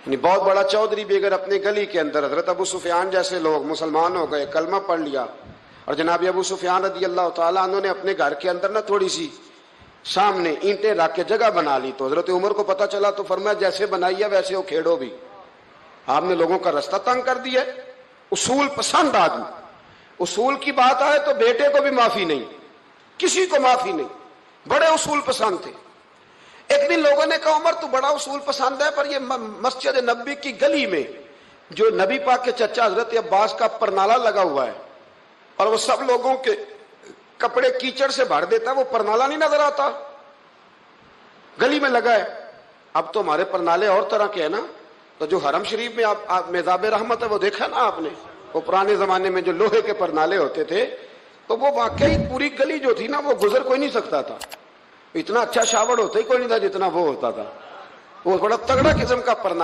یعنی بہت بڑا چودھری بھی اگر اپنے گلی کے اندر حضرت ابو سفیان جیسے لوگ مسلمان ہو گئے، کلمہ پڑھ لیا، اور جناب ابو سفیان رضی اللہ تعالیٰ عنہ نے اپنے گھر کے اندر تھوڑی سی سامنے اینٹیں رکھ کے جگہ بنا لی، تو حضرت عمر کو پتہ چلا تو فرمایا جیسے بنائی ہے ویسے وہ کھیڑو بھی، آپ نے لوگوں کا رستہ تنگ کر دیا۔ اصول پسند آدمی، اصول کی بات آئے تو بیٹے کو بھی معافی نہیں، کسی کو معافی نہیں، بڑے اصول پسند تھے۔ ایک دن لوگوں نے کہا عمر تو بڑا اصول پسند ہے، پر یہ مسجد نبی کی گلی میں جو نبی پاک کے چچا حضرت عباس کا پرنالہ لگا ہوا ہے اور وہ سب لوگوں کے کپڑے کیچڑ سے بھر دیتا ہے، وہ پرنالہ نہیں نظر آتا؟ گلی میں لگا ہے۔ اب تو ہمارے پرنالے اور طرح کے ہیں نا، تو جو حرم شریف میں آپ میزاب رحمت ہے وہ دیکھا نا آپ نے، وہ پرانے زمانے میں جو لوہے کے پرنالے ہوتے تھے، تو وہ واقعی پوری گلی جو تھی نا وہ گزر کوئی نہیں سکتا تھا، اتنا اچھا شاور ہوتا ہی کوئی نہیں تھا جتنا وہ ہوتا تھا، وہ بڑا تگڑا قسم کا پرنالہ